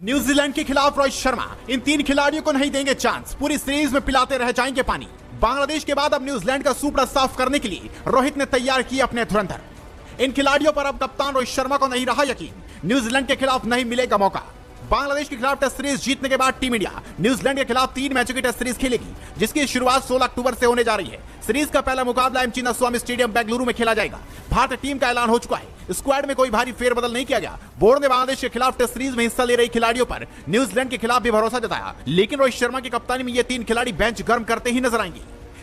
New Zealand के खिलाफ रोहित शर्मा इन तीन खिलाड़ियों को नहीं देंगे चांस, पूरी सीरीज में पिलाते रह जाएंगे पानी। बांग्लादेश के बाद अब न्यूजीलैंड का सुपड़ा साफ करने के लिए रोहित ने तैयार किए अपने धुरंधर। इन खिलाड़ियों पर अब कप्तान रोहित शर्मा को नहीं रहा यकीन, न्यूजीलैंड के खिलाफ नहीं मिलेगा मौका। बांग्लादेश के खिलाफ टेस्ट सीरीज जीतने के बाद टीम इंडिया न्यूजीलैंड के खिलाफ 3 मैचों की टेस्ट सीरीज खेलेगी, जिसकी शुरुआत 16 अक्टूबर से होने जा रही है। सीरीज का पहला मुकाबला एम चिन्नास्वामी स्टेडियम बेंगलुरु में खेला जाएगा। भारतीय टीम का ऐलान हो चुका है, स्क्वाड में कोई भारी फेरबदल नहीं किया गया। बोर्ड ने बांग्लादेश के खिलाफ टेस्ट सीरीज में हिस्सा ले रही खिलाड़ियों पर न्यूजीलैंड के खिलाफ भी भरोसा जताया, लेकिन रोहित शर्मा की कप्तानी में ये 3 खिलाड़ी बेंच गर्म करते ही नजर आएंगे।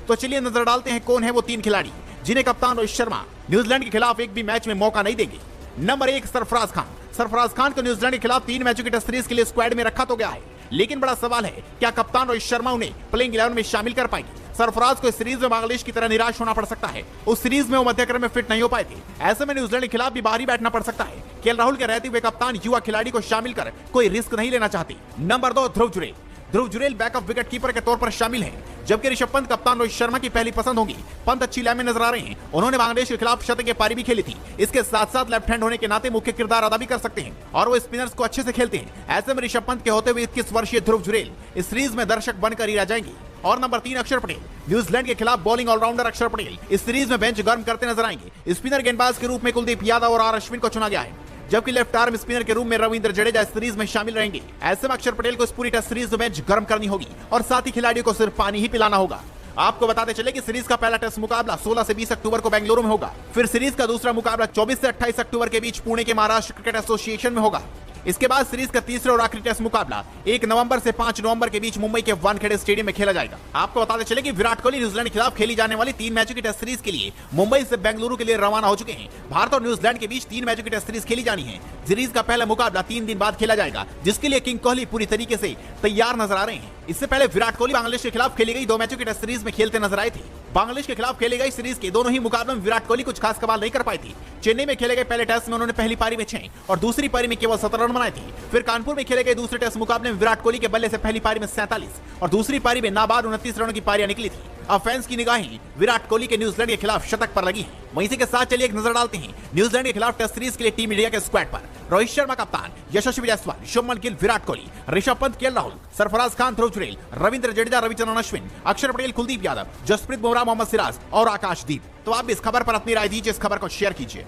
तो चलिए नजर डालते हैं कौन है वो 3 खिलाड़ी जिन्हें कप्तान रोहित शर्मा न्यूजीलैंड के खिलाफ एक भी मैच में मौका नहीं देंगे। नंबर 1, सरफराज खान। सरफराज खान को न्यूजीलैंड के खिलाफ 3 मैचों की टेस्ट सीरीज के लिए स्क्वाड में रखा तो गया है, लेकिन बड़ा सवाल है क्या कप्तान रोहित शर्मा उन्हें प्लेइंग 11 में शामिल कर पाएंगे। सरफराज को इस सीरीज में बांग्लादेश की तरह निराश होना पड़ सकता है। उस सीरीज में वो मध्यक्रम में फिट नहीं हो पाए थे, ऐसे में न्यूजीलैंड के खिलाफ भी बाहरी बैठना पड़ सकता है। केएल राहुल के रहते हुए कप्तान युवा खिलाड़ी को शामिल कर कोई रिस्क नहीं लेना चाहती। नंबर 2, ध्रुव जुरेल। ध्रुव जुरेल बैकअप विकेट कीपर के तौर पर शामिल हैं, जबकि ऋषभ पंत कप्तान रोहित शर्मा की पहली पसंद होगी। पंत अच्छी लय में नजर आ रहे हैं, उन्होंने बांग्लादेश के खिलाफ शतकीय पारी भी खेली थी। इसके साथ साथ लेफ्ट हैंड होने के नाते मुख्य किरदार अदा भी कर सकते हैं और वो स्पिनर्स को अच्छे से खेलते हैं। ऐसे में ऋषभ पंत के होते हुए 21 वर्षीय ध्रुव जुरेल इस सीरीज में दर्शक बनकर ही रह जाएंगे। और नंबर 3, अक्षर पटेल। न्यूजीलैंड के खिलाफ बॉलिंग ऑलराउंडर अक्षर पटेल इस सीरीज में बेंच गर्म करते नजर आएंगे। स्पिनर गेंदबाज के रूप में कुलदीप यादव और आर अश्विन को चुना गया है, जबकि लेफ्ट आर्म स्पिनर के रूप में रविंद्र जडेजा इस सीरीज में शामिल रहेंगे। ऐसे में अक्षर पटेल को इस पूरी टेस्ट सीरीज में बेंच गर्म करनी होगी और साथ ही खिलाड़ियों को सिर्फ पानी ही पिलाना होगा। आपको बताते चले कि सीरीज का पहला टेस्ट मुकाबला 16 से 20 अक्टूबर को बेंगलुरु में होगा। फिर सीरीज का दूसरा मुकाबला 24 से 28 अक्टूबर के बीच पुणे के महाराष्ट्र क्रिकेट एसोसिएशन में होगा। इसके बाद सीरीज का तीसरा और आखिरी टेस्ट मुकाबला 1 नवंबर से 5 नवंबर के बीच मुंबई के वानखेड़े स्टेडियम में खेला जाएगा। आपको बताते चले कि विराट कोहली न्यूजीलैंड के खिलाफ खेली जाने वाली 3 मैचों की टेस्ट सीरीज के लिए मुंबई से बेंगलुरु के लिए रवाना हो चुके हैं। भारत और न्यूजीलैंड के बीच 3 मैचों की टेस्ट सीरीज खेली जानी है। सीरीज का पहला मुकाबला 3 दिन बाद खेला जाएगा, जिसके लिए किंग कोहली पूरी तरीके से तैयार नजर आ रहे हैं। इससे पहले विराट कोहली बांग्लादेश के खिलाफ खेली गई 2 मैचों की टेस्ट सीरीज में खेलते नजर आए थे। बांग्लादेश के खिलाफ खेले गई सीरीज के दोनों ही मुकाबलों में विराट कोहली कुछ खास कमाल नहीं कर पाए थे। चेन्नई में खेले गए पहले टेस्ट में उन्होंने पहली पारी में 6 और दूसरी पारी में केवल 17 रन बनाए थे। फिर कानपुर में खेले गए दूसरे टेस्ट मुकाबले में विराट कोहली के बल्ले से पहली पारी में 47 और दूसरी पारी में नाबाद 29 रनों की पारियां निकली थी। अब फैंस की निगाहें विराट कोहली के न्यूजीलैंड के खिलाफ शतक पर लगी है। वहीं इसी के साथ चलिए एक नजर डालते हैं न्यूजीलैंड के खिलाफ टेस्ट सीरीज के लिए टीम इंडिया के स्क्वाड पर। रोहित शर्मा कप्तान, यशस्वी जायसवाल, शुभमन गिल, विराट कोहली, ऋषभ पंत, केएल राहुल, सरफराज खान, ध्रुव जुरेल, रविंद्र जडेजा, रविचंद्रन अश्विन, अक्षर पटेल, कुलदीप यादव, जसप्रीत बुमराह, मोहम्मद सिराज और आकाशदीप। तो आप भी इस खबर पर अपनी राय दीजिए, इस खबर को शेयर कीजिए।